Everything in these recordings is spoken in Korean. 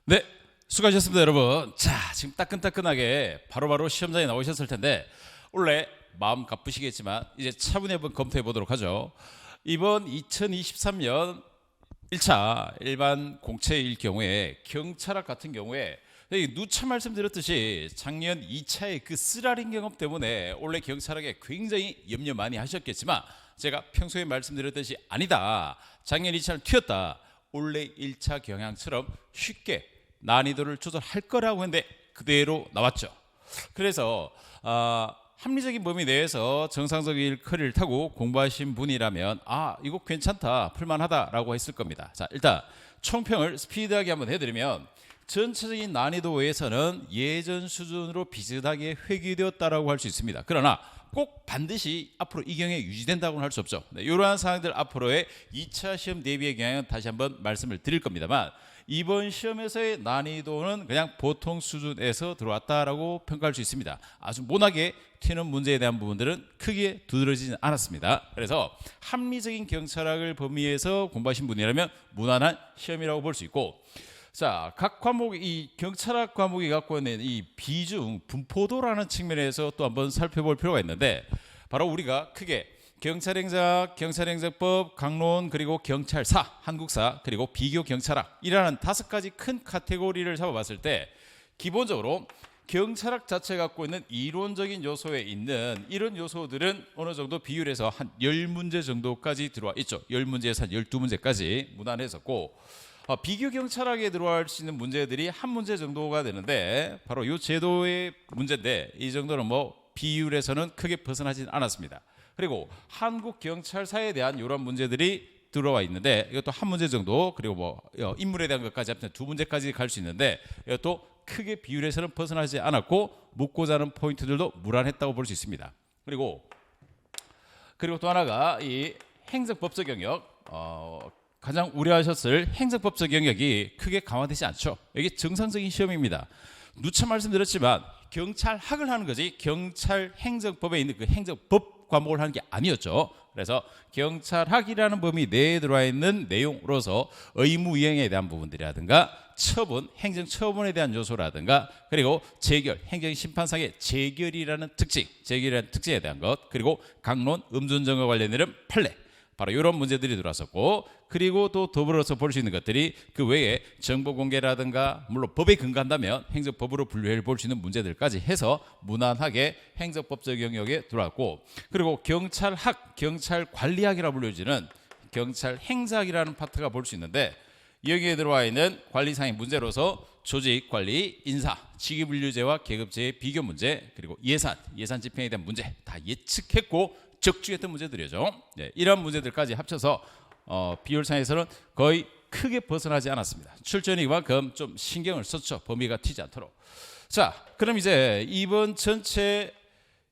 네, 수고하셨습니다, 여러분. 자, 지금 따끈따끈하게 바로바로 시험장에 나오셨을 텐데 원래 마음 가쁘시겠지만 이제 차분히 한번 검토해 보도록 하죠. 이번 2023년 1차 일반 공채일 경우에 경찰학 같은 경우에 누차 말씀드렸듯이 작년 2차의 그 쓰라린 경험 때문에 원래 경찰학에 굉장히 염려 많이 하셨겠지만 제가 평소에 말씀드렸듯이 아니다. 작년 2차는 튀었다. 원래 1차 경향처럼 쉽게 난이도를 조절할 거라고 했는데 그대로 나왔죠. 그래서 합리적인 범위 내에서 정상적인 커리를 타고 공부하신 분이라면 이거 괜찮다, 풀만하다라고 했을 겁니다. 자, 일단 총평을 스피드하게 한번 해드리면 전체적인 난이도에서는 예전 수준으로 비슷하게 회귀되었다라고 할 수 있습니다. 그러나 꼭 반드시 앞으로 이 경향이 유지된다고는 할 수 없죠. 이러한 사항들 앞으로의 2차 시험 대비의 경향은 다시 한번 말씀을 드릴 겁니다만 이번 시험에서의 난이도는 그냥 보통 수준에서 들어왔다라고 평가할 수 있습니다. 아주 모나게 튀는 문제에 대한 부분들은 크게 두드러지지 않았습니다. 그래서 합리적인 경찰학을 범위에서 공부하신 분이라면 무난한 시험이라고 볼 수 있고, 자, 각 과목, 이 경찰학 과목이 갖고 있는 이 비중, 분포도라는 측면에서 또 한번 살펴볼 필요가 있는데, 바로 우리가 크게 경찰행정, 경찰행정법, 강론, 그리고 경찰사, 한국사, 그리고 비교 경찰학이라는 5가지 큰 카테고리를 잡아봤을 때 기본적으로 경찰학 자체 갖고 있는 이론적인 요소에 있는 이런 요소들은 어느 정도 비율에서 한 10문제 정도까지 들어와 있죠. 10문제에서 한 12문제까지 무난했었고, 비교 경찰학에 들어갈 수 있는 문제들이 한 문제 정도가 되는데 바로 이 제도의 문제인데 이 정도는 뭐 비율에서는 크게 벗어나진 않았습니다. 그리고 한국 경찰사에 대한 이런 문제들이 들어와 있는데 이것도 한 문제 정도, 그리고 뭐 인물에 대한 것까지 합치면 2문제까지 갈 수 있는데 이것도 크게 비율에서는 벗어나지 않았고 묻고자 하는 포인트들도 무난했다고 볼 수 있습니다. 그리고 또 하나가 이 행정법적 영역, 가장 우려하셨을 행정법적 영역이 크게 강화되지 않죠. 이게 정상적인 시험입니다. 누차 말씀드렸지만 경찰학을 하는 거지 경찰 행정법에 있는 그 행정법 과목을 하는 게 아니었죠. 그래서 경찰학이라는 범위 내에 들어와 있는 내용으로서 의무이행에 대한 부분들이라든가 처분, 행정처분에 대한 요소라든가 그리고 재결, 행정심판상의 재결이라는 특징에 대한 것, 그리고 강론, 음주운전과 관련된 판례, 바로 이런 문제들이 들어왔었고, 그리고 또 더불어서 볼 수 있는 것들이 그 외에 정보 공개라든가 물론 법에 근거한다면 행정법으로 분류해 볼 수 있는 문제들까지 해서 무난하게 행정법적 영역에 들어왔고, 그리고 경찰학, 경찰관리학이라 불려지는 경찰행사학이라는 파트가 볼 수 있는데 여기에 들어와 있는 관리상의 문제로서 조직, 관리, 인사, 직위분류제와 계급제의 비교 문제, 그리고 예산 집행에 대한 문제 다 예측했고 적중했던 문제들이죠. 이런 문제들까지 합쳐서 비율상에서는 거의 크게 벗어나지 않았습니다. 출전이 그만큼 좀 신경을 썼죠. 범위가 튀지 않도록. 자, 그럼 이제 이번 전체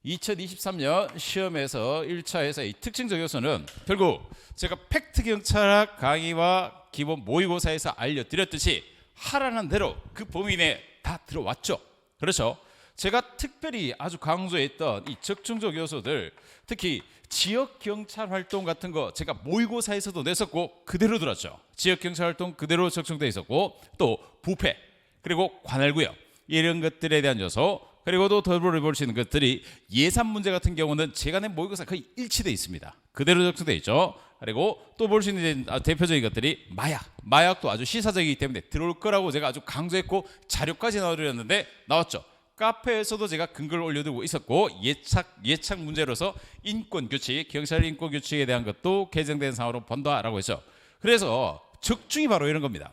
2023년 시험에서 1차에서 이 특징적 요소는 결국 제가 팩트 경찰학 강의와 기본 모의고사에서 알려드렸듯이 하라는 대로 그 범위 내에 다 들어왔죠. 그렇죠. 제가 특별히 아주 강조했던 이 적중적 요소들, 특히 지역 경찰 활동 같은 거 제가 모의고사에서도 냈었고 그대로 들었죠. 지역 경찰 활동 그대로 적중돼 있었고, 또 부패, 그리고 관할구역 이런 것들에 대한 요소, 그리고 또 더불어 볼 수 있는 것들이 예산 문제 같은 경우는 제가 낸 모의고사 거의 일치돼 있습니다. 그대로 적중돼 있죠. 그리고 또 볼 수 있는 대표적인 것들이 마약도 아주 시사적이기 때문에 들어올 거라고 제가 아주 강조했고 자료까지 나와드렸는데 나왔죠. 카페에서도 제가 근거를 올려두고 있었고 예착 문제로서 인권규칙, 경찰 인권규칙에 대한 것도 개정된 사항으로 본다라고 했죠. 그래서 적중이 바로 이런 겁니다.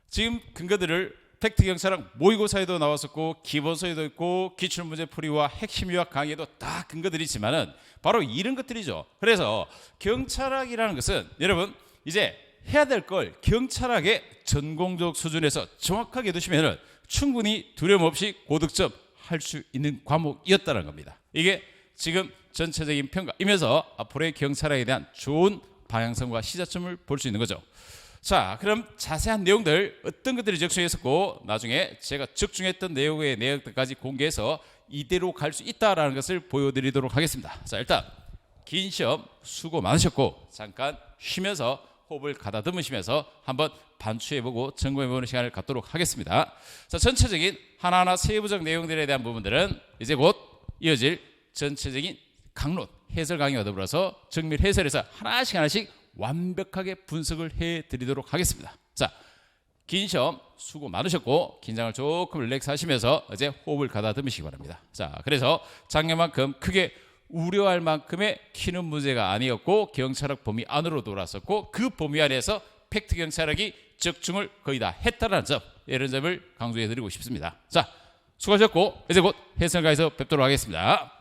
지금 근거들을 팩트 경찰학 모의고사에도 나왔었고 기본서에도 있고 기출문제풀이와 핵심 요약 강의에도 다 근거들이 있지만은 바로 이런 것들이죠. 그래서 경찰학이라는 것은 여러분 이제 해야 될 걸 경찰학의 전공적 수준에서 정확하게 두시면은 충분히 두려움 없이 고득점 할 수 있는 과목이었다는 겁니다. 이게 지금 전체적인 평가이면서 앞으로의 경찰학에 대한 좋은 방향성과 시작점을 볼 수 있는 거죠. 자, 그럼 자세한 내용들 어떤 것들이 적중했었고 나중에 제가 적중했던 내용의 내역들까지 공개해서 이대로 갈 수 있다라는 것을 보여드리도록 하겠습니다. 자, 일단 긴 시험 수고 많으셨고 잠깐 쉬면서 호흡을 가다듬으시면서 한번 반추해보고 점검해보는 시간을 갖도록 하겠습니다. 자, 전체적인 하나하나 세부적 내용들에 대한 부분들은 이제 곧 이어질 전체적인 강론, 해설 강의와 더불어서 정밀 해설에서 하나씩 완벽하게 분석을 해드리도록 하겠습니다. 자, 긴 시험 수고 많으셨고 긴장을 조금 릴렉스 하시면서 이제 호흡을 가다듬으시기 바랍니다. 자, 그래서 작년만큼 크게 우려할 만큼의 키는 문제가 아니었고 경찰학 범위 안으로 돌아섰고 그 범위 안에서 팩트 경찰학이 적중을 거의 다 했다는 점, 이런 점을 강조해드리고 싶습니다. 자, 수고하셨고 이제 곧 해설가에서 뵙도록 하겠습니다.